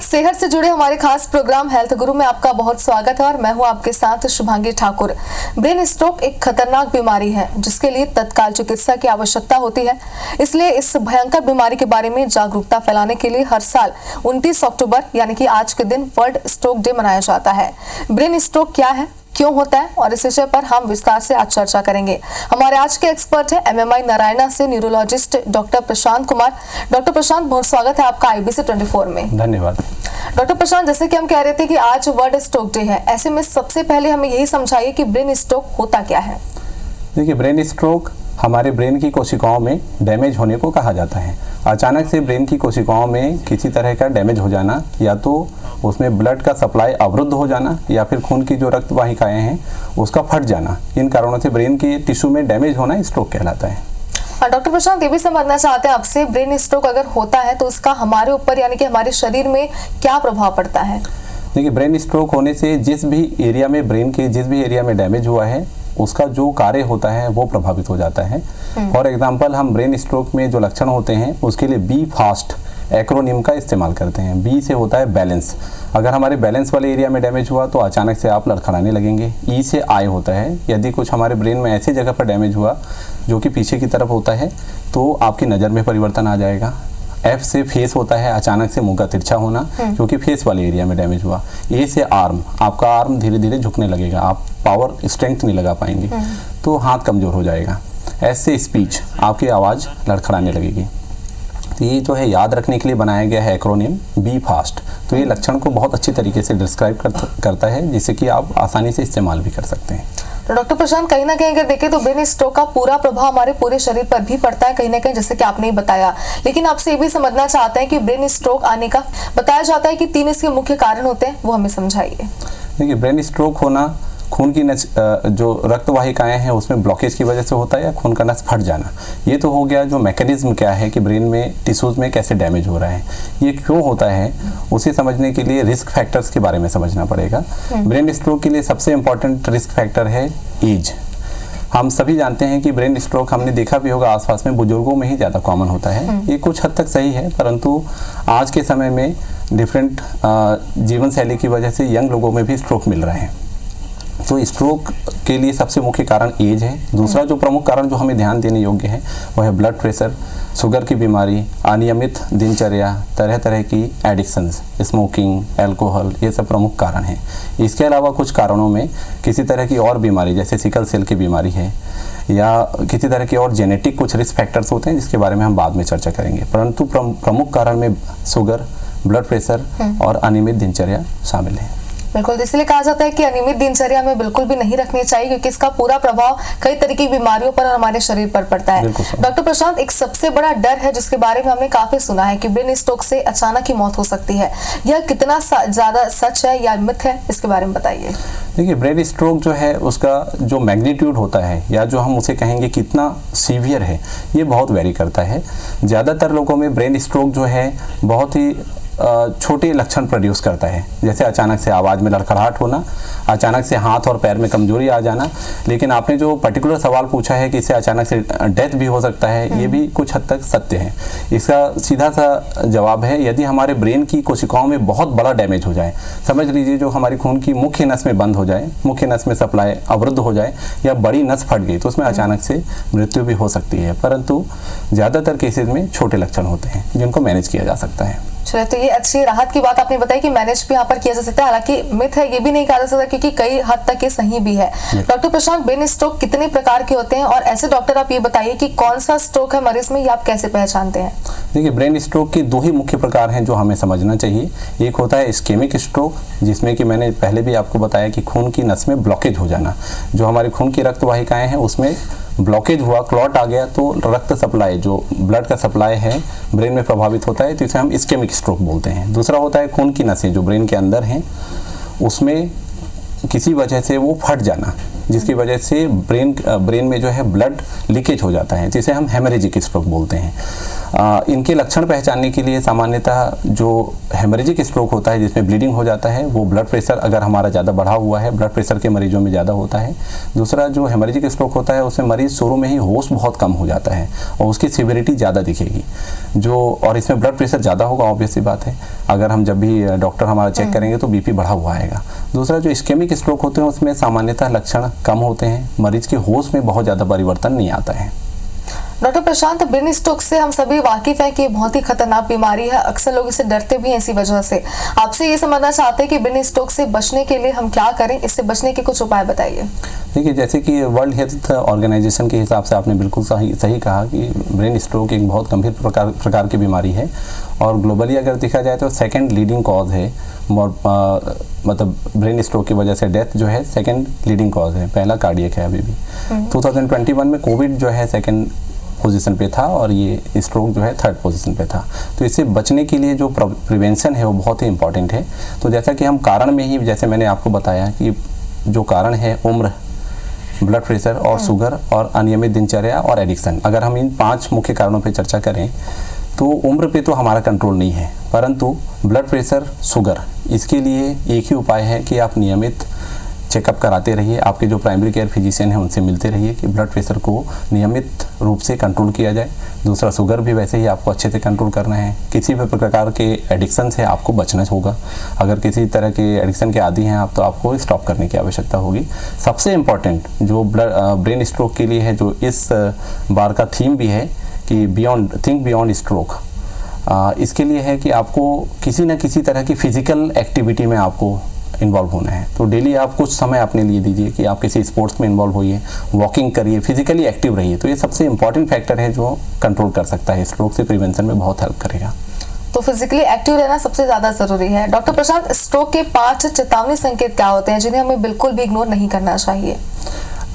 सेहत से जुड़े हमारे खास प्रोग्राम हेल्थ गुरु में आपका बहुत स्वागत है और मैं हूं आपके साथ शुभांगी ठाकुर। ब्रेन स्ट्रोक एक खतरनाक बीमारी है जिसके लिए तत्काल चिकित्सा की आवश्यकता होती है। इसलिए इस भयंकर बीमारी के बारे में जागरूकता फैलाने के लिए हर साल 29 अक्टूबर यानी कि आज के दिन वर्ल्ड स्ट्रोक डे मनाया जाता है। ब्रेन स्ट्रोक क्या है, क्यों होता है और इस विषय पर हम विस्तार से आज चर्चा करेंगे। हमारे आज के एक्सपर्ट हैं MMI नारायणा से neurologist doctor Prashant Kumar. Doctor प्रशांत, बहुत स्वागत है आपका IBC 24 में। धन्यवाद। डॉक्टर प्रशांत, जैसे कि हम कह रहे थे कि आज वर्ल्ड स्ट्रोक डे है, ऐसे में सबसे पहले हमें यही समझाइए कि ब्रेन स्ट्रोक होता क्या है। देखिए, ब्रेन स्ट्रोक हमारे ब्रेन की कोशिकाओं में डैमेज होने को कहा जाता है। अचानक से ब्रेन की कोशिकाओं में किसी तरह का डैमेज हो जाना, या तो उसमें ब्लड का सप्लाई अवरुद्ध हो जाना या फिर खून की जो रक्त वाहिकाएं हैं उसका फट जाना, इन कारणों से ब्रेन के टिश्यू में डैमेज होना स्ट्रोक कहलाता है। डॉक्टर प्रशांत, ये भी समझना चाहते हैं आपसे, ब्रेन स्ट्रोक अगर होता है तो उसका हमारे ऊपर यानी कि हमारे शरीर में क्या प्रभाव पड़ता है? देखिए, ब्रेन स्ट्रोक होने से जिस भी एरिया में ब्रेन के जिस भी एरिया में डैमेज हुआ है उसका जो कार्य होता है वो प्रभावित हो जाता है। फॉर एग्जाम्पल, हम ब्रेन स्ट्रोक में जो लक्षण होते हैं उसके लिए बी फास्ट एक्रोनिम का इस्तेमाल करते हैं। बी से होता है बैलेंस। अगर हमारे बैलेंस वाले एरिया में डैमेज हुआ तो अचानक से आप लड़खड़ाने लगेंगे। ई से आई होता है, यदि कुछ हमारे ब्रेन में ऐसी जगह पर डैमेज हुआ जो कि पीछे की तरफ होता है तो आपकी नज़र में परिवर्तन आ जाएगा। एफ से फेस होता है, अचानक से मुंह का तिरछा होना जो कि फेस वाले एरिया में डैमेज हुआ। ए से आर्म, आपका आर्म धीरे धीरे झुकने लगेगा, आप पावर स्ट्रेंथ नहीं लगा पाएंगे तो हाथ कमज़ोर हो जाएगा। एस से स्पीच, आपकी आवाज़ लड़खड़ाने लगेगी। तो ये जो है याद रखने के लिए बनाया गया है एक्रोनिम बी फास्ट। तो ये लक्षण को बहुत अच्छी तरीके से डिस्क्राइब करता है जिससे कि आप आसानी से इस्तेमाल भी कर सकते हैं। तो डॉक्टर प्रशांत, कहीं ना कहीं अगर देखें तो ब्रेन स्ट्रोक का पूरा प्रभाव हमारे पूरे शरीर पर भी पड़ता है कहीं ना कहीं, जैसे कि आपने ही बताया। लेकिन आपसे ये भी समझना चाहते हैं कि ब्रेन स्ट्रोक आने का बताया जाता है कि 3 इसके मुख्य कारण होते हैं, वो हमें समझाइए। देखिए, ब्रेन स्ट्रोक होना खून की नस जो रक्त वाहिकाएं हैं उसमें ब्लॉकेज की वजह से होता है या खून का नस फट जाना। ये तो हो गया जो मैकेनिज्म क्या है कि ब्रेन में टिश्यूज़ में कैसे डैमेज हो रहा है, ये क्यों होता है, उसे समझने के लिए रिस्क फैक्टर्स के बारे में समझना पड़ेगा। ब्रेन स्ट्रोक के लिए सबसे इम्पॉर्टेंट रिस्क फैक्टर है एज। हम सभी जानते हैं कि ब्रेन स्ट्रोक हमने देखा भी होगा आसपास में बुजुर्गों में ही ज़्यादा कॉमन होता है। ये कुछ हद तक सही है, परंतु आज के समय में डिफरेंट जीवन शैली की वजह से यंग लोगों में भी स्ट्रोक मिल रहे हैं। तो स्ट्रोक के लिए सबसे मुख्य कारण एज है। दूसरा जो प्रमुख कारण जो हमें ध्यान देने योग्य है वह है ब्लड प्रेशर, शुगर की बीमारी, अनियमित दिनचर्या, तरह तरह की एडिक्शंस, स्मोकिंग, अल्कोहल, ये सब प्रमुख कारण हैं। इसके अलावा कुछ कारणों में किसी तरह की और बीमारी जैसे सिकल सेल की बीमारी है या किसी तरह के और जेनेटिक कुछ रिस्क फैक्टर्स होते हैं जिसके बारे में हम बाद में चर्चा करेंगे, परंतु प्रमुख कारण में शुगर, ब्लड प्रेशर और अनियमित दिनचर्या शामिल है। बिल्कुल, इसलिए कहा जाता है कि अनियमित दिनचर्या में बिल्कुल भी नहीं रखनी चाहिए क्योंकि इसका पूरा प्रभाव कई तरह की बीमारियों पर और हमारे शरीर पर पड़ता है। डॉक्टर प्रशांत, एक सबसे बड़ा डर है जिसके बारे में हमने काफी सुना है कि ब्रेन स्ट्रोक से अचानक ही मौत हो सकती है। यह कितना ज्यादा सच है या मिथ है, इसके बारे में बताइए। देखिए, ब्रेन स्ट्रोक जो है उसका जो मैग्नीट्यूड होता है या जो हम उसे कहेंगे कितना सीवियर है, ये बहुत वेरी करता है। ज़्यादातर लोगों में ब्रेन स्ट्रोक जो है बहुत ही छोटे लक्षण प्रोड्यूस करता है, जैसे अचानक से आवाज़ में लड़खड़ाहट होना, अचानक से हाथ और पैर में कमजोरी आ जाना। लेकिन आपने जो पर्टिकुलर सवाल पूछा है कि इससे अचानक से डेथ भी हो सकता है, ये भी कुछ हद तक सत्य है। इसका सीधा सा जवाब है, यदि हमारे ब्रेन की कोशिकाओं में बहुत बड़ा डैमेज हो जाए, समझ लीजिए जो हमारी खून की मुख्य नस में बंद हो जाए, मुख्य नस में सप्लाई अवरुद्ध हो जाए या बड़ी नस फट गई, तो उसमें अचानक से मृत्यु भी हो सकती है। परंतु ज़्यादातर केसेज में छोटे लक्षण होते हैं जिनको मैनेज किया जा सकता है। चलिए, तो ये अच्छी राहत की बात आपने बताई कि मैनेज भी यहाँ पर किया जा सकता है। हालांकि मिथ है ये भी नहीं कहा जा सकता क्योंकि कई हद तक ये सही भी है। डॉक्टर प्रशांत, ब्रेन स्ट्रोक कितने प्रकार के होते हैं और ऐसे डॉक्टर आप ये बताइए कि कौन सा स्ट्रोक है मरीज में, ये आप कैसे पहचानते हैं? देखिए, ब्रेन स्ट्रोक के 2 ही मुख्य प्रकार हैं जो हमें समझना चाहिए। एक होता है इस्केमिक स्ट्रोक, जिसमें कि मैंने पहले भी आपको बताया कि खून की नस में ब्लॉकेज हो जाना, जो हमारी खून की रक्त वाहिकाएं हैं उसमें ब्लॉकेज हुआ, क्लॉट आ गया तो रक्त सप्लाई, जो ब्लड का सप्लाई है, ब्रेन में प्रभावित होता है, तो इसे हम इस्केमिक स्ट्रोक बोलते हैं। दूसरा होता है खून की नसें जो ब्रेन के अंदर हैं उसमें किसी वजह से वो फट जाना, जिसकी वजह से ब्रेन में जो है ब्लड लीकेज हो जाता है, जिसे हम हेमरेजिक स्ट्रोक बोलते हैं। इनके लक्षण पहचानने के लिए सामान्यतः जो हेमरेजिक स्ट्रोक होता है जिसमें ब्लीडिंग हो जाता है, वो ब्लड प्रेशर अगर हमारा ज़्यादा बढ़ा हुआ है, ब्लड प्रेशर के मरीजों में ज़्यादा होता है। दूसरा जो हेमरेजिक स्ट्रोक होता है उसमें मरीज शुरू में ही होश बहुत कम हो जाता है और उसकी सिविरिटी ज़्यादा दिखेगी और इसमें ब्लड प्रेशर ज़्यादा होगा, ऑब्वियस सी बात है। अगर हम जब भी डॉक्टर हमारा चेक करेंगे तो बीपी बढ़ा हुआ आएगा। दूसरा जो इस्केमिक स्ट्रोक होते हैं उसमें सामान्यतः लक्षण कम होते हैं, मरीज के होश में बहुत ज़्यादा परिवर्तन नहीं आता है। डॉक्टर प्रशांत, ब्रेन स्ट्रोक से हम सभी वाकिफ हैं कि ये बहुत ही खतरनाक बीमारी है, अक्सर लोग इससे डरते भी हैं इसी वजह से। आपसे ये समझना चाहते हैं कि ब्रेन स्ट्रोक से बचने के लिए हम क्या करें, इससे बचने के कुछ उपाय बताइए। देखिए, जैसे कि वर्ल्ड हेल्थ ऑर्गेनाइजेशन के हिसाब से आपने बिल्कुल सही कहा कि ब्रेन स्ट्रोक एक बहुत गंभीर प्रकार की बीमारी है और ग्लोबली अगर देखा जाए तो सेकेंड लीडिंग कॉज है। मतलब ब्रेन स्ट्रोक की वजह से डेथ जो है सेकेंड लीडिंग कॉज है, पहला कार्डियक है अभी भी। 2021 में कोविड जो है सेकेंड पोजीशन पे था और ये स्ट्रोक जो है थर्ड पोजीशन पे था। तो इससे बचने के लिए जो प्रिवेंशन है वो बहुत ही इंपॉर्टेंट है। तो जैसा कि हम कारण में ही, जैसे मैंने आपको बताया कि जो कारण है उम्र, ब्लड प्रेशर और शुगर और अनियमित दिनचर्या और एडिक्शन, अगर हम इन 5 मुख्य कारणों पे चर्चा करें तो उम्र पे तो हमारा कंट्रोल नहीं है, परंतु ब्लड प्रेशर, शुगर, इसके लिए एक ही उपाय है कि आप नियमित चेकअप कराते रहिए। आपके जो प्राइमरी केयर फिजिशियन हैं उनसे मिलते रहिए कि ब्लड प्रेशर को नियमित रूप से कंट्रोल किया जाए। दूसरा, शुगर भी वैसे ही आपको अच्छे से कंट्रोल करना है। किसी भी प्रकार के एडिक्शन से आपको बचना होगा। अगर किसी तरह के एडिक्शन के आदी हैं आप तो आपको स्टॉप करने की आवश्यकता होगी। सबसे इम्पॉर्टेंट जो ब्रेन स्ट्रोक के लिए है, जो इस बार का थीम भी है कि थिंक बियॉन्ड स्ट्रोक, इसके लिए है कि आपको किसी न किसी तरह की फिजिकल एक्टिविटी में आपको इन्वॉल्व होना है। तो डेली आप कुछ समय अपने लिए दीजिए कि आप किसी स्पोर्ट्स में इन्वॉल्व होइए, वॉकिंग करिए, फिजिकली एक्टिव रहिए। तो ये सबसे इंपॉर्टेंट फैक्टर है जो कंट्रोल कर सकता है, स्ट्रोक से प्रिवेंशन में बहुत हेल्प करेगा। तो फिजिकली एक्टिव रहना सबसे ज्यादा जरूरी है। डॉक्टर प्रशांत, स्ट्रोक के 5 चेतावनी संकेत क्या होते हैं जिन्हें हमें बिल्कुल भी इग्नोर नहीं करना चाहिए?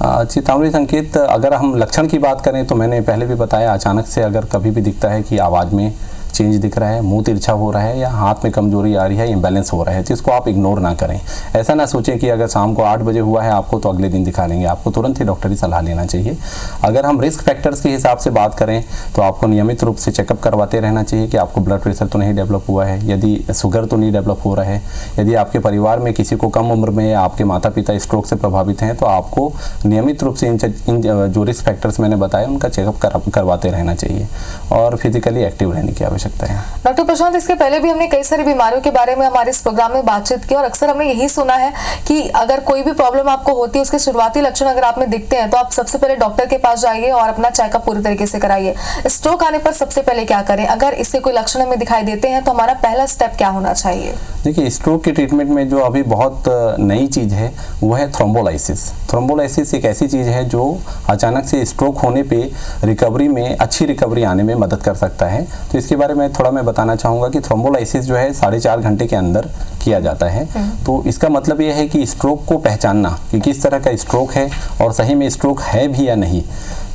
चेतावनी संकेत, अगर हम लक्षण की बात करें तो मैंने पहले भी बताया, अचानक से अगर कभी भी दिखता है कि आवाज़ में चेंज दिख रहा है, मुंह तिरछा हो रहा है या हाथ में कमजोरी आ रही है, इम्बैलेंस हो रहा है, तो इसको आप इग्नोर ना करें। ऐसा ना सोचें कि अगर शाम को 8 बजे हुआ है आपको तो अगले दिन दिखा लेंगे, आपको तुरंत ही डॉक्टरी सलाह लेना चाहिए। अगर हम रिस्क फैक्टर्स के हिसाब से बात करें तो आपको नियमित रूप से चेकअप करवाते रहना चाहिए कि आपको ब्लड प्रेशर तो नहीं डेवलप हुआ है, यदि शुगर तो नहीं डेवलप हो रहा है, यदि आपके परिवार में किसी को कम उम्र में या आपके माता पिता स्ट्रोक से प्रभावित हैं तो आपको नियमित रूप से इन जो रिस्क फैक्टर्स मैंने बताए उनका चेकअप करवाते रहना चाहिए और फिजिकली एक्टिव रहने की आवश्यकता है। डॉक्टर प्रशांत, इसके पहले भी हमने कई सारी बीमारियों के बारे में हमारे इस प्रोग्राम में बातचीत की और अक्सर हमने यही सुना है कि अगर कोई भी प्रॉब्लम आपको होती है, उसके शुरुआती लक्षण अगर आप में दिखते हैं तो आप सबसे पहले डॉक्टर के पास जाइए और अपना चेकअप पूरी तरीके से कराइए। स्ट्रोक आने पर सबसे पहले क्या करें? अगर इससे कोई लक्षण हमें दिखाई देते हैं तो हमारा पहला स्टेप क्या होना चाहिए? देखिए, स्ट्रोक के ट्रीटमेंट में जो अभी बहुत नई चीज़ है वो है थ्रोम्बोलाइसिस। थ्रोम्बोलाइसिस एक ऐसी चीज़ है जो अचानक से स्ट्रोक होने पे रिकवरी में, अच्छी रिकवरी आने में मदद कर सकता है। तो इसके बारे में थोड़ा मैं बताना चाहूँगा कि थ्रोम्बोलाइसिस जो है 4.5 घंटे के अंदर किया जाता है। तो इसका मतलब ये है कि स्ट्रोक को पहचानना कि किस तरह का स्ट्रोक है और सही में स्ट्रोक है भी या नहीं।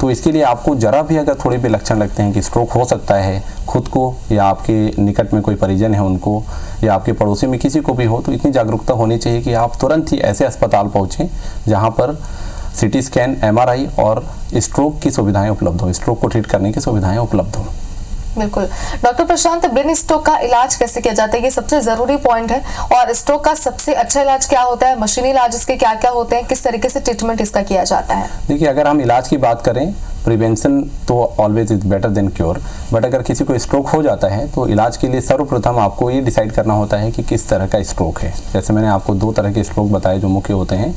तो इसके लिए आपको जरा भी अगर थोड़े भी लक्षण लगते हैं कि स्ट्रोक हो सकता है खुद को या आपके निकट में कोई परिजन है उनको या आपके पड़ोसी में किसी को भी हो, तो इतनी जागरूकता होनी चाहिए कि आप तुरंत ही ऐसे अस्पताल पहुँचें जहाँ पर CT स्कैन, MRI और स्ट्रोक की सुविधाएं उपलब्ध हो, स्ट्रोक को ट्रीट करने की सुविधाएं उपलब्ध हो। बिल्कुल। डॉक्टर प्रशांत, ब्रेन स्ट्रोक का इलाज कैसे किया जाता है? ये सबसे जरूरी पॉइंट है। और स्ट्रोक का सबसे अच्छा इलाज क्या होता है? मशीनी इलाज इसके क्या क्या होते हैं? किस तरीके से ट्रीटमेंट इसका किया जाता है? देखिए, अगर हम इलाज की बात करें, प्रिवेंशन तो always is better than cure. But अगर किसी को स्ट्रोक हो जाता है तो इलाज के लिए सर्वप्रथम आपको ये डिसाइड करना होता है कि किस तरह का स्ट्रोक है। जैसे मैंने आपको 2 तरह के स्ट्रोक बताए जो मुख्य होते हैं,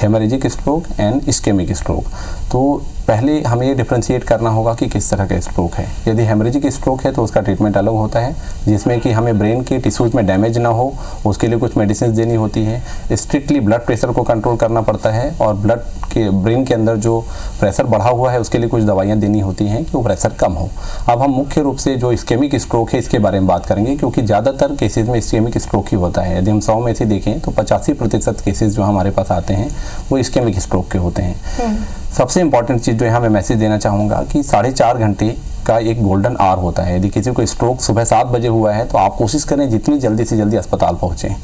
haemorrhagic stroke and ischaemic stroke. तो पहले हमें ये डिफ्रेंशिएट करना होगा कि किस तरह का स्ट्रोक है। यदि हेमरेजिक स्ट्रोक है तो उसका ट्रीटमेंट अलग होता है, जिसमें कि हमें ब्रेन के टिश्यूज़ में डैमेज ना हो उसके लिए कुछ मेडिसिन देनी होती है। स्ट्रिक्टली ब्लड प्रेशर को कंट्रोल करना पड़ता है और ब्रेन के अंदर जो प्रेशर बढ़ा हुआ है उसके लिए कुछ दवाइयाँ देनी होती हैं कि वो प्रेशर कम हो। अब हम मुख्य रूप से जो इस्केमिक स्ट्रोक है इसके बारे में बात करेंगे, क्योंकि ज़्यादातर केसेज में इस्केमिक स्ट्रोक ही होता है। यदि हम 100 में से देखें तो 85% केसेज जो हमारे पास आते हैं वो इस्केमिक स्ट्रोक के होते हैं। सबसे इंपॉर्टेंट चीज़ जो यहाँ मैं मैसेज देना चाहूँगा कि 4.5 घंटे का एक गोल्डन आवर होता है। यदि किसी को स्ट्रोक सुबह 7 बजे हुआ है तो आप कोशिश करें जितनी जल्दी से जल्दी अस्पताल पहुँचें।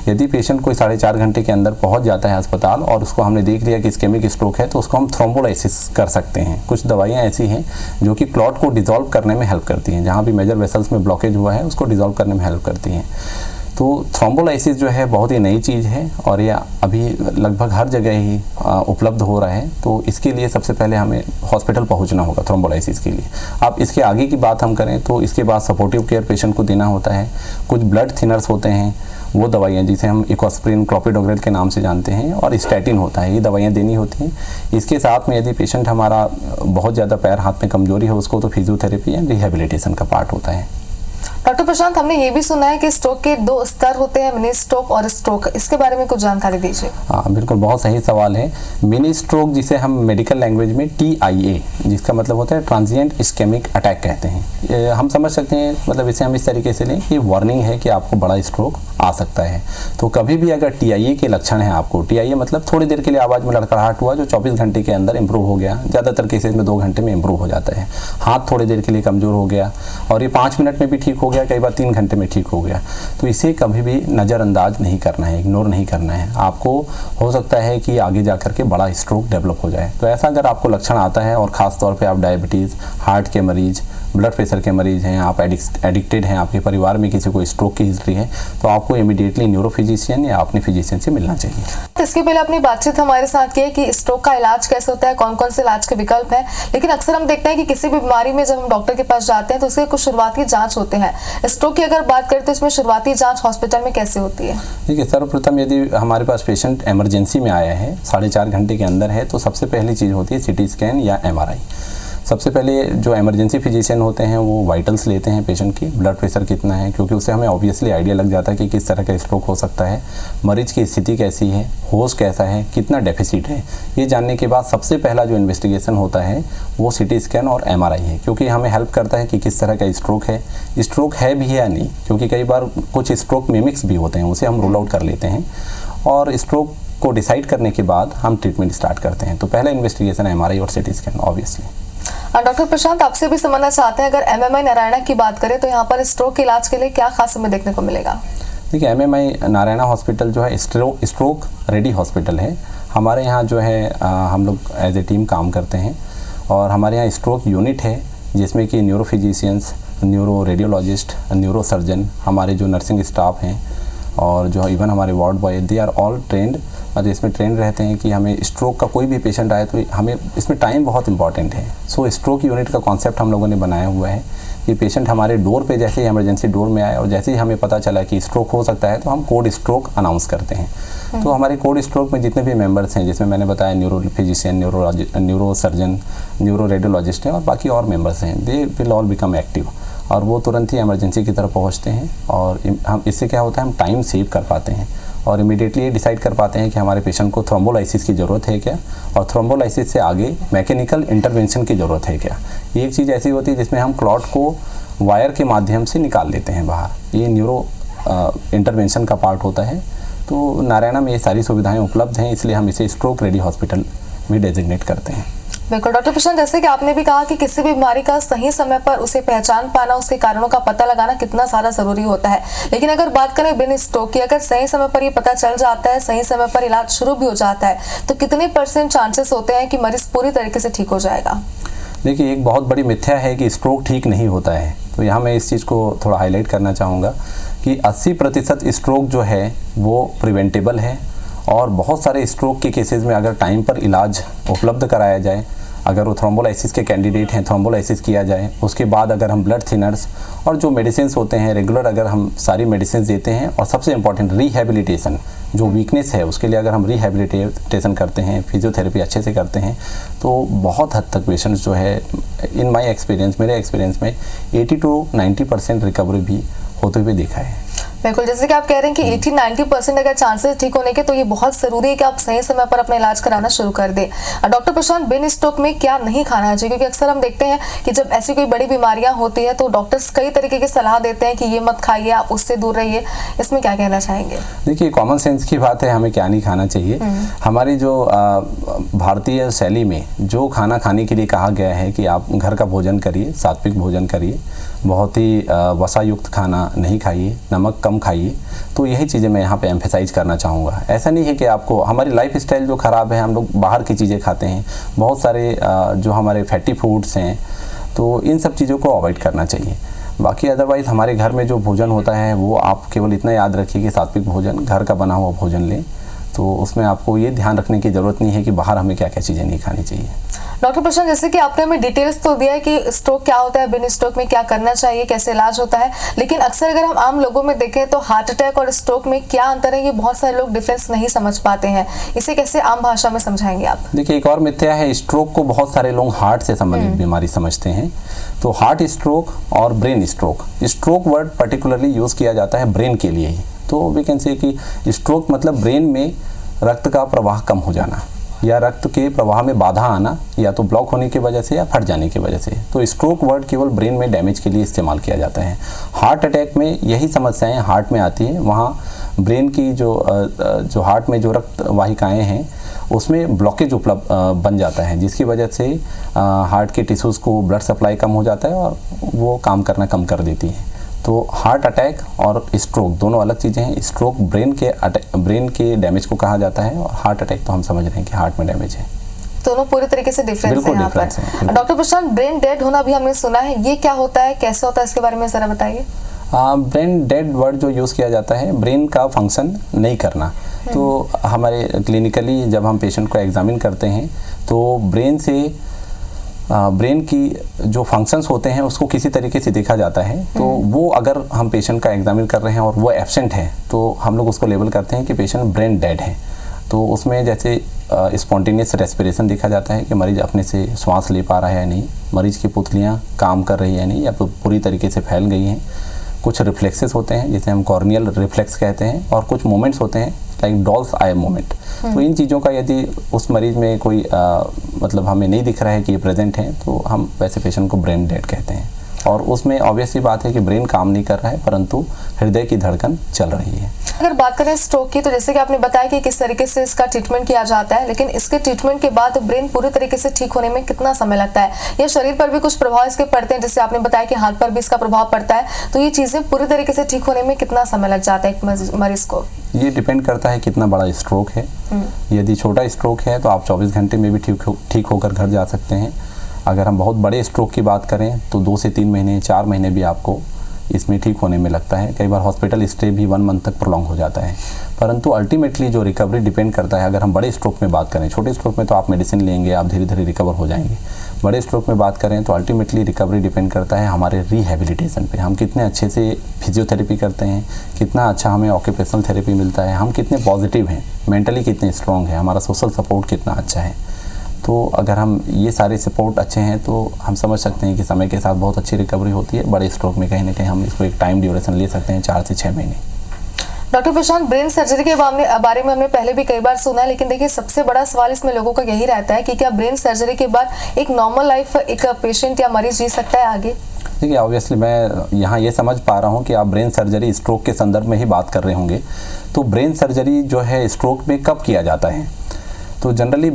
यदि पेशेंट कोई 4.5 घंटे के अंदर पहुंच जाता है अस्पताल और उसको हमने देख लिया कि इस्केमिक स्ट्रोक है, तो उसको हम थ्रोम्बोलाइसिस कर सकते हैं। कुछ दवाइयाँ ऐसी हैं जो कि क्लॉट को डिसॉल्व करने में हेल्प करती हैं, जहाँ भी मेजर वेसल्स में ब्लॉकेज हुआ है उसको डिसॉल्व करने में हेल्प करती हैं। तो थ्रोम्बोलाइसिस जो है बहुत ही नई चीज़ है और ये अभी लगभग हर जगह ही उपलब्ध हो रहा है। तो इसके लिए सबसे पहले हमें हॉस्पिटल पहुंचना होगा थ्रोम्बोलाइसिस के लिए। अब इसके आगे की बात हम करें तो इसके बाद सपोर्टिव केयर पेशेंट को देना होता है। कुछ ब्लड थिनर्स होते हैं, वो दवाइयाँ जिसे हम इकोस्प्रिन, क्लोपिडोग्रेल के नाम से जानते हैं, और स्टैटिन होता है, ये दवाइयाँ देनी होती हैं। इसके साथ में यदि पेशेंट हमारा बहुत ज़्यादा पैर हाथ में कमजोरी है उसको, तो फिजियोथेरेपी या रिहेबिलिटेशन का पार्ट होता है। डॉक्टर प्रशांत, हमने ये भी सुना है कि स्ट्रोक के 2 स्तर होते हैं, मिनी स्ट्रोक और स्ट्रोक। इसके बारे में कुछ जानकारी दीजिए। हाँ बिल्कुल, बहुत सही सवाल है। मिनी स्ट्रोक जिसे हम मेडिकल लैंग्वेज में TIA, जिसका मतलब होता है ट्रांजिएंट इस्केमिक अटैक कहते हैं। हम समझ सकते हैं, मतलब इसे हम इस तरीके से लें कि वार्निंग है कि आपको बड़ा स्ट्रोक आ सकता है। तो कभी भी अगर TIA के लक्षण है आपको, TIA मतलब थोड़ी देर के लिए आवाज़ में लड़खड़ाहट हुआ जो 24 घंटे के अंदर इंप्रूव हो गया, ज़्यादातर केसेज में 2 घंटे में इंप्रूव हो जाता है। हाथ थोड़ी देर के लिए कमज़ोर हो गया और ये 5 मिनट में भी ठीक हो गया, कई बार 3 घंटे में ठीक हो गया। तो इसे कभी भी नज़रअंदाज नहीं करना है, इग्नोर नहीं करना है। आपको हो सकता है कि आगे जा कर के बड़ा स्ट्रोक डेवलप हो जाए। तो ऐसा अगर आपको लक्षण आता है और ख़ास तौर पे आप डायबिटीज़, हार्ट के मरीज़, ब्लड प्रेशर के मरीज़ हैं, आप एडिक्टेड हैं, आपके परिवार में किसी को स्ट्रोक की हिस्ट्री है, तो आपको इमीडिएटली न्यूरोफिजिशियन या अपने फिजिशियन से मिलना चाहिए। इसके पहले अपनी बातचीत हमारे साथ की है कि स्ट्रोक का इलाज कैसे होता है, कौन कौन से इलाज के विकल्प हैं। लेकिन अक्सर हम देखते हैं कि किसी भी बीमारी में जब हम डॉक्टर के पास जाते हैं तो उसके कुछ शुरुआती जांच होते हैं। स्ट्रोक की अगर बात करें तो इसमें शुरुआती जांच हॉस्पिटल में कैसे होती है? देखिए, सर्वप्रथम यदि हमारे पास पेशेंट इमरजेंसी में आया है, 4.5 घंटे के अंदर है, तो सबसे पहली चीज़ होती है CT स्कैन या MRI। सबसे पहले जो इमरजेंसी फिजिशियन होते हैं वो वाइटल्स लेते हैं पेशेंट की, ब्लड प्रेशर कितना है, क्योंकि उससे हमें ऑब्वियसली आइडिया लग जाता है कि किस तरह का स्ट्रोक हो सकता है, मरीज की स्थिति कैसी है, होश कैसा है, कितना डेफिसिट है। ये जानने के बाद सबसे पहला जो इन्वेस्टिगेशन होता है वो CT स्कैन और MRI है, क्योंकि हमें हेल्प करता है कि किस तरह का स्ट्रोक है भी है या नहीं, क्योंकि कई बार कुछ स्ट्रोक मिमिक्स भी होते हैं, उसे हम रूल आउट कर लेते हैं और स्ट्रोक को डिसाइड करने के बाद हम ट्रीटमेंट स्टार्ट करते हैं। तो पहला इन्वेस्टिगेशन MRI और CT स्कैन ऑब्वियसली। डॉक्टर प्रशांत, आपसे भी समझना चाहते हैं, अगर MMI नारायणा की बात करें तो यहाँ पर स्ट्रोक के इलाज के लिए क्या खास हमें देखने को मिलेगा? देखिए, MMI नारायणा हॉस्पिटल जो है स्ट्रोक रेडी हॉस्पिटल है। हमारे यहाँ जो है हम लोग एज ए टीम काम करते हैं और हमारे यहाँ स्ट्रोक यूनिट है जिसमें कि neuro physicians, neuro radiologists, neuro surgeon, हमारे जो नर्सिंग स्टाफ हैं और जो इवन हमारे ward boy, they are all trained, और इसमें ट्रेंड रहते हैं कि हमें स्ट्रोक का कोई भी पेशेंट आए तो हमें इसमें टाइम बहुत इंपॉर्टेंट है। सो स्ट्रोक यूनिट का कॉन्सेप्ट हम लोगों ने बनाया हुआ है कि पेशेंट हमारे डोर पे जैसे ही इमरजेंसी डोर में आए और जैसे ही हमें पता चला कि स्ट्रोक हो सकता है तो हम कोड स्ट्रोक अनाउंस करते हैं। तो हमारे कोड स्ट्रोक में जितने भी मेंबर्स हैं, जिसमें मैंने बताया neuro physician, neuro surgeon, neuro radiologist हैं और बाकी और मेंबर्स हैं, they will all become active और वो तुरंत ही इमरजेंसी की तरफ पहुँचते हैं। और हम इससे क्या होता है, हम टाइम सेव कर पाते हैं और इमीडिएटली ये डिसाइड कर पाते हैं कि हमारे पेशेंट को थ्रोम्बोलाइसिस की ज़रूरत है क्या, और थ्रोम्बोलाइसिस से आगे मैकेनिकल इंटरवेंशन की ज़रूरत है क्या। ये एक चीज़ ऐसी होती है जिसमें हम क्लॉट को वायर के माध्यम से निकाल लेते हैं बाहर, ये न्यूरो इंटरवेंशन का पार्ट होता है। तो नारायणा में ये सारी सुविधाएँ उपलब्ध हैं, इसलिए हम इसे स्ट्रोक रेडी हॉस्पिटल भी डेजिग्नेट करते हैं। बिल्कुल डॉक्टर प्रशांत, जैसे कि आपने भी कहा कि किसी भी बीमारी का सही समय पर उसे पहचान पाना, उसके कारणों का पता लगाना कितना ज़्यादा ज़रूरी होता है। लेकिन अगर बात करें बिन स्ट्रोक की, अगर सही समय पर ये पता चल जाता है, सही समय पर इलाज शुरू भी हो जाता है, तो कितने % चांसेस होते हैं कि मरीज पूरी तरीके से ठीक हो जाएगा? देखिए, एक बहुत बड़ी मिथ्या है कि स्ट्रोक ठीक नहीं होता है। तो यहाँ मैं इस चीज़ को थोड़ा हाईलाइट करना चाहूँगा कि 80% स्ट्रोक जो है वो प्रिवेंटेबल है और बहुत सारे स्ट्रोक के केसेस में अगर टाइम पर इलाज उपलब्ध कराया जाए, अगर वो थ्रोम्बोलाइसिस के कैंडिडेट हैं, थ्रोम्बोलाइसिस किया जाए, उसके बाद अगर हम ब्लड थिनर्स और जो मेडिसिन होते हैं रेगुलर, अगर हम सारी मेडिसिन देते हैं और सबसे इम्पॉर्टेंट रिहैबिलिटेशन, जो वीकनेस है उसके लिए अगर हम रिहैबिलिटेशन करते हैं, फिजियोथेरेपी अच्छे से करते हैं, तो बहुत हद तक पेशेंट्स जो है, इन माई एक्सपीरियंस, मेरे एक्सपीरियंस में 80 to 90% रिकवरी भी होते हुए देखा है। बिल्कुल, जैसे कि आप कह रहे हैं कि 80-90% अगर चांसेस ठीक होने के, तो ये बहुत ज़रूरी है कि आप सही समय पर अपना इलाज कराना शुरू कर दें। डॉक्टर प्रशांत, बिन स्ट्रोक में क्या नहीं खाना चाहिए, क्योंकि अक्सर हम देखते हैं कि जब ऐसी कोई बड़ी बीमारियां होती है तो डॉक्टर्स कई तरीके की सलाह देते हैं कि ये मत खाइए, आप उससे दूर रहिए। इसमें क्या कहना चाहेंगे? देखिए, कॉमन सेंस की बात है, हमें क्या नहीं खाना चाहिए। हमारी जो भारतीय शैली में जो खाना खाने के लिए कहा गया है कि आप घर का भोजन करिए, सात्विक भोजन करिए, बहुत ही वसा युक्त खाना नहीं खाइए, नमक नमक कम खाइए। तो यही चीज़ें मैं यहाँ पे एम्फेसाइज करना चाहूँगा। ऐसा नहीं है कि आपको हमारी लाइफ स्टाइल जो ख़राब है, हम लोग बाहर की चीज़ें खाते हैं, बहुत सारे जो हमारे फैटी फूड्स हैं, तो इन सब चीज़ों को अवॉइड करना चाहिए। बाकी अदरवाइज़ हमारे घर में जो भोजन होता है वो आप केवल इतना याद रखिए कि सात्विक भोजन, घर का बना हुआ भोजन लें। तो उसमें आपको ये ध्यान रखने की ज़रूरत नहीं है कि बाहर हमें क्या क्या चीज़ें नहीं खानी चाहिए। डॉक्टर प्रशांत, जैसे कि आपने हमें डिटेल्स तो दिया है कि स्ट्रोक क्या होता है, ब्रेन स्ट्रोक में क्या करना चाहिए, कैसे इलाज होता है, लेकिन अक्सर अगर हम आम लोगों में देखें तो हार्ट अटैक और स्ट्रोक में क्या अंतर है, ये बहुत सारे लोग डिफरेंस नहीं समझ पाते हैं। इसे कैसे आम भाषा में समझाएंगे आप? देखिए, एक और मिथ्या है, स्ट्रोक को बहुत सारे लोग हार्ट से संबंधित बीमारी समझते हैं। तो हार्ट स्ट्रोक और brain stroke, stroke word particularly use किया जाता है ब्रेन के लिए ही। तो वी कैन से कि स्ट्रोक मतलब ब्रेन में रक्त का प्रवाह कम हो जाना या रक्त के प्रवाह में बाधा आना, या तो ब्लॉक होने की वजह से या फट जाने की वजह से। तो स्ट्रोक वर्ड केवल ब्रेन में डैमेज के लिए इस्तेमाल किया जाता है। हार्ट अटैक में यही समस्याएं हार्ट में आती हैं। वहाँ ब्रेन की जो हार्ट में जो रक्त वाहिकाएँ हैं उसमें ब्लॉकेज उपलब्ध बन जाता है, जिसकी वजह से हार्ट के टिश्यूज़ को ब्लड सप्लाई कम हो जाता है और वो काम करना कम कर देती है। तो हार्ट अटैक और स्ट्रोक दोनों अलग चीज़ें हैं। स्ट्रोक ब्रेन के डैमेज को कहा जाता है, और हार्ट अटैक तो हम समझ रहे हैं कि हार्ट में डैमेज है। दोनों पूरी तरीके से डिफरेंस है यहाँ पर। डॉक्टर प्रशांत, ब्रेन डेड होना भी हमने सुना है, ये क्या होता है, कैसे होता है, इसके बारे में ज़रा बताइए। ब्रेन डेड वर्ड जो यूज़ किया जाता है, ब्रेन का फंक्शन नहीं करना। तो हमारे क्लिनिकली जब हम पेशेंट को एग्जामिन करते हैं तो ब्रेन की जो फंक्शंस होते हैं उसको किसी तरीके से देखा जाता है। तो वो अगर हम पेशेंट का एग्जामिन कर रहे हैं और वो एब्सेंट है तो हम लोग उसको लेबल करते हैं कि पेशेंट ब्रेन डेड है। तो उसमें जैसे स्पॉन्टेनियस रेस्पिरेशन देखा जाता है कि मरीज़ अपने से श्वास ले पा रहा है या नहीं, मरीज़ की पुतलियाँ काम कर रही है या नहीं, या पूरी तरीके से फैल गई हैं। कुछ रिफ्लेक्सेस होते हैं जिसे हम कॉर्नियल रिफ्लेक्स कहते हैं, और कुछ मोमेंट्स होते हैं लाइक डॉल्स आई मोमेंट। तो इन चीज़ों का यदि उस मरीज़ में कोई मतलब हमें नहीं दिख रहा है कि ये प्रेजेंट है, तो हम वैसे पेशेंट को ब्रेन डेड कहते हैं। और उसमें ऑब्वियस सी बात है कि ब्रेन काम नहीं कर रहा है, परंतु हृदय की धड़कन चल रही है। अगर बात करें स्ट्रोक की, तो जैसे कि आपने बताया कि किस तरीके से इसका ट्रीटमेंट किया जाता है, लेकिन इसके ट्रीटमेंट के बाद ब्रेन पूरी तरीके से ठीक होने में कितना समय लगता है, या शरीर पर भी कुछ प्रभाव इसके पड़ते हैं, जैसे आपने बताया कि हाथ पर भी इसका प्रभाव पड़ता है, तो ये चीज़ें पूरी तरीके से ठीक होने में कितना समय लग जाता है एक मरीज को? ये डिपेंड करता है कितना बड़ा स्ट्रोक है। यदि छोटा स्ट्रोक है तो आप 24 घंटे में भी ठीक होकर घर जा सकते हैं। अगर हम बहुत बड़े स्ट्रोक की बात करें तो 2 से 3 महीने 4 महीने भी आपको इसमें ठीक होने में लगता है। कई बार हॉस्पिटल स्टे भी 1 मंथ तक प्रोलॉन्ग हो जाता है। परंतु अल्टीमेटली जो रिकवरी डिपेंड करता है, अगर हम बड़े स्ट्रोक में बात करें, छोटे स्ट्रोक में तो आप मेडिसिन लेंगे, आप धीरे धीरे रिकवर हो जाएंगे। बड़े स्ट्रोक में बात करें तो अल्टीमेटली रिकवरी डिपेंड करता है हमारे रिहेबिलिटेशन पे। हम कितने अच्छे से फिजियोथेरेपी करते हैं, कितना अच्छा हमें ऑक्यूपेशनल थेरेपी मिलता है, हम कितने पॉजिटिव हैं, मेंटली कितने स्ट्रॉन्ग है, हमारा सोशल सपोर्ट कितना अच्छा है। तो अगर हम ये सारे सपोर्ट अच्छे हैं तो हम समझ सकते हैं कि समय के साथ बहुत अच्छी रिकवरी होती है। बड़े स्ट्रोक में कहीं ना कहीं हम इसको एक टाइम ड्यूरेशन ले सकते हैं, 4 से 6 महीने। डॉक्टर प्रशांत, ब्रेन सर्जरी के बारे में हमने पहले भी कई बार सुना है, लेकिन देखिए सबसे बड़ा सवाल इसमें लोगों का यही रहता है कि क्या ब्रेन सर्जरी के बाद एक नॉर्मल लाइफ एक पेशेंट या मरीज जी सकता है आगे? देखिए, ऑब्वियसली मैं यहाँ ये समझ पा रहा हूँ कि आप ब्रेन सर्जरी स्ट्रोक के संदर्भ में ही बात कर रहे होंगे। तो ब्रेन सर्जरी जो है स्ट्रोक में कब किया जाता है? तो जनरली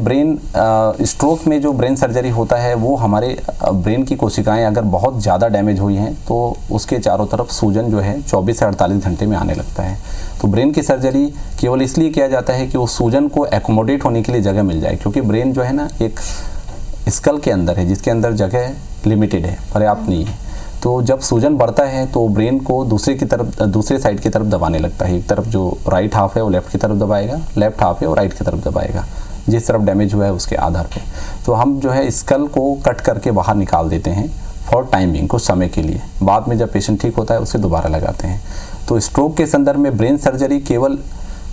स्ट्रोक में जो ब्रेन सर्जरी होता है वो हमारे ब्रेन की कोशिकाएं अगर बहुत ज़्यादा डैमेज हुई हैं तो उसके चारों तरफ सूजन जो है 24 से 48 घंटे में आने लगता है। तो ब्रेन की सर्जरी केवल इसलिए किया जाता है कि उस सूजन को एकोमोडेट होने के लिए जगह मिल जाए, क्योंकि ब्रेन जो है ना एक स्कल के अंदर है जिसके अंदर जगह लिमिटेड है, पर्याप्त नहीं है। तो जब सूजन बढ़ता है तो ब्रेन को दूसरे साइड की तरफ दबाने लगता है। एक तरफ जो राइट हाफ है वो लेफ्ट की तरफ दबाएगा, लेफ्ट हाफ है वो राइट की तरफ दबाएगा, जिस तरफ डैमेज हुआ है उसके आधार पे। तो हम जो है स्कल को कट करके बाहर निकाल देते हैं फॉर टाइम बिंग, कुछ समय के लिए। बाद में जब पेशेंट ठीक होता है उसे दोबारा लगाते हैं। तो स्ट्रोक के संदर्भ में ब्रेन सर्जरी केवल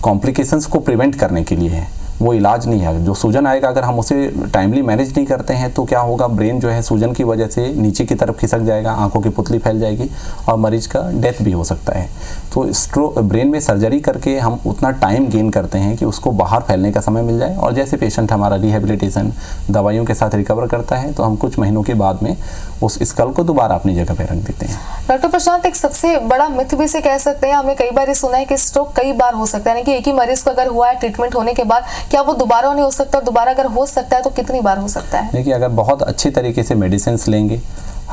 कॉम्प्लिकेशंस को प्रिवेंट करने के लिए है, वो इलाज नहीं है। जो सूजन आएगा अगर हम उसे टाइमली मैनेज नहीं करते हैं तो क्या होगा, ब्रेन जो है सूजन की वजह से नीचे की तरफ खिसक जाएगा, आंखों की पुतली फैल जाएगी और मरीज का डेथ भी हो सकता है। तो ब्रेन में सर्जरी करके हम उतना टाइम गेन करते हैं कि उसको बाहर फैलने का समय मिल जाए, और जैसे पेशेंट हमारा रिहेबिलिटेशन दवाइयों के साथ रिकवर करता है तो हम कुछ महीनों के बाद में उस स्कल को दोबारा अपनी जगह पर रख देते हैं। डॉक्टर प्रशांत, एक सबसे बड़ा मिथ भी से कह सकते हैं, हमने कई बार ये सुना है कि स्ट्रोक कई बार हो सकता है, यानी कि एक ही मरीज को अगर हुआ है ट्रीटमेंट होने के बाद क्या वो दोबारा नहीं हो सकता? दोबारा अगर हो सकता है तो कितनी बार हो सकता है? देखिए, अगर बहुत अच्छी तरीके से मेडिसिन लेंगे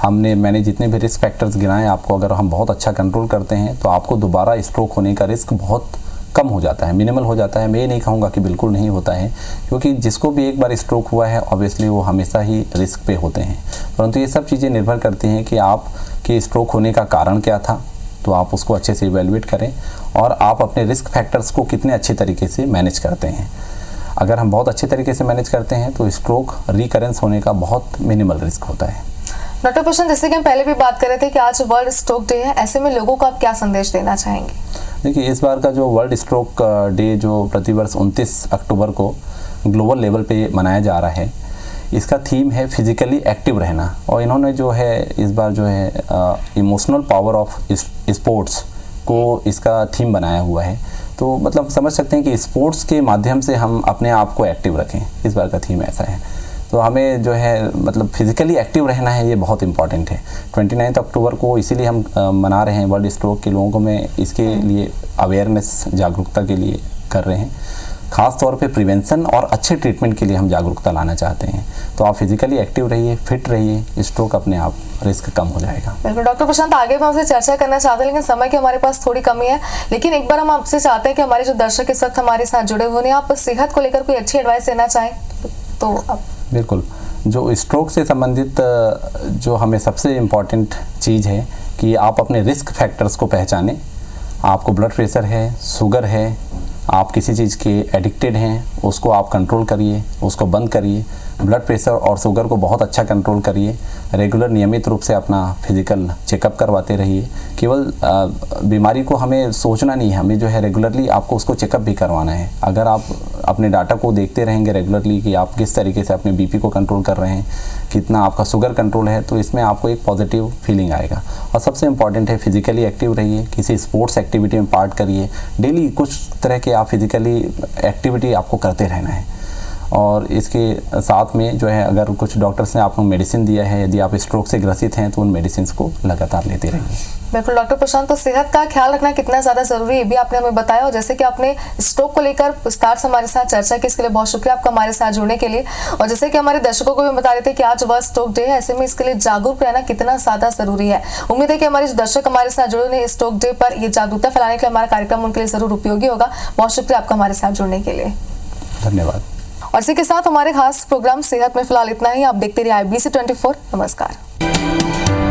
मैंने जितने भी रिस्क फैक्टर्स गिनाए आपको, अगर हम बहुत अच्छा कंट्रोल करते हैं तो आपको दोबारा स्ट्रोक होने का रिस्क बहुत कम हो जाता है, मिनिमल हो जाता है। मैं ये नहीं कहूँगा कि बिल्कुल नहीं होता है, क्योंकि जिसको भी एक बार स्ट्रोक हुआ है ऑब्वियसली वो हमेशा ही रिस्क पे होते हैं। परंतु ये सब चीज़ें निर्भर करती हैं कि आपके स्ट्रोक होने का कारण क्या था, तो आप उसको अच्छे से इवेलुएट करें और आप अपने रिस्क फैक्टर्स को कितने अच्छे तरीके से मैनेज करते हैं। अगर हम बहुत अच्छे तरीके से मैनेज करते हैं तो स्ट्रोक रिकरेंस होने का बहुत मिनिमल रिस्क होता है। डॉक्टर प्रशांत, जैसे कि हम पहले भी बात कर रहे थे कि आज वर्ल्ड स्ट्रोक डे है, ऐसे में लोगों को आप क्या संदेश देना चाहेंगे? देखिए, इस बार का जो वर्ल्ड स्ट्रोक डे जो प्रतिवर्ष 29 अक्टूबर को ग्लोबल लेवल पे मनाया जा रहा है, इसका थीम है फिजिकली एक्टिव रहना। और इन्होंने जो है इस बार जो है इमोशनल पावर ऑफ स्पोर्ट्स को इसका थीम बनाया हुआ है। तो मतलब समझ सकते हैं कि स्पोर्ट्स के माध्यम से हम अपने आप को एक्टिव रखें, इस बार का थीम ऐसा है। तो हमें जो है मतलब फिजिकली एक्टिव रहना है, ये बहुत इंपॉर्टेंट है। 29 अक्टूबर को इसीलिए हम मना रहे हैं वर्ल्ड स्ट्रोक के लोगों को मैं इसके लिए अवेयरनेस जागरूकता के लिए कर रहे हैं। ख़ास तौर पे प्रिवेंशन और अच्छे ट्रीटमेंट के लिए हम जागरूकता लाना चाहते हैं। तो आप फिजिकली एक्टिव रहिए, फिट रहिए, स्ट्रोक अपने आप रिस्क कम हो जाएगा। बिल्कुल डॉक्टर प्रशांत, आगे भी हमसे चर्चा करना चाहते हैं लेकिन समय की हमारे पास थोड़ी कमी है। लेकिन एक बार हम आपसे चाहते हैं कि हमारे जो दर्शक इस वक्त हमारे साथ जुड़े हुए हैं, आप सेहत को लेकर कोई अच्छी एडवाइस देना चाहें तो आप। बिल्कुल, जो स्ट्रोक से संबंधित जो हमें सबसे इम्पॉर्टेंट चीज़ है कि आप अपने रिस्क फैक्टर्स को पहचानें। आपको ब्लड प्रेशर है, शुगर है, आप किसी चीज़ के एडिक्टेड हैं, उसको आप कंट्रोल करिए, उसको बंद करिए। ब्लड प्रेशर और शुगर को बहुत अच्छा कंट्रोल करिए। रेगुलर नियमित रूप से अपना फिजिकल चेकअप करवाते रहिए। केवल बीमारी को हमें सोचना नहीं है, हमें जो है रेगुलरली आपको उसको चेकअप भी करवाना है। अगर आप अपने डाटा को देखते रहेंगे रेगुलरली कि आप किस तरीके से अपने बीपी को कंट्रोल कर रहे हैं, कितना आपका शुगर कंट्रोल है, तो इसमें आपको एक पॉजिटिव फीलिंग आएगा। और सबसे इम्पॉर्टेंट है फिजिकली एक्टिव रहिए, किसी स्पोर्ट्स एक्टिविटी में पार्ट करिए। डेली कुछ तरह के आप फिजिकली एक्टिविटी आपको करते रहना है। और इसके साथ में जो है अगर कुछ डॉक्टर्स ने आपको मेडिसिन दिया है, यदि आप स्ट्रोक से ग्रसित हैं तो उन मेडिसिन को लगातार लेते रहिए। बिल्कुल डॉक्टर प्रशांत, तो सेहत का ख्याल रखना कितना ज़्यादा ज़रूरी है ये भी आपने हमें बताया। और जैसे कि आपने स्ट्रोक को लेकर विस्तार से हमारे साथ चर्चा की, इसके लिए बहुत शुक्रिया आपका हमारे साथ जुड़ने के लिए। और जैसे कि हमारे दर्शकों को भी बता रहे थे कि आज वर्ल्ड स्ट्रोक डे है, ऐसे में इसके लिए जागरूक रहना कितना ज़्यादा ज़रूरी है। उम्मीद है कि हमारे जो दर्शक हमारे साथ जुड़े हुए स्ट्रोक डे पर ये जागरूकता फैलाने के लिए हमारा कार्यक्रम उनके लिए ज़रूर उपयोगी होगा। बहुत शुक्रिया आपका हमारे साथ जुड़ने के लिए। धन्यवाद। और इसी के साथ हमारे खास प्रोग्राम सेहत में फिलहाल इतना ही। आप देखते रहिए IBC 24। नमस्कार।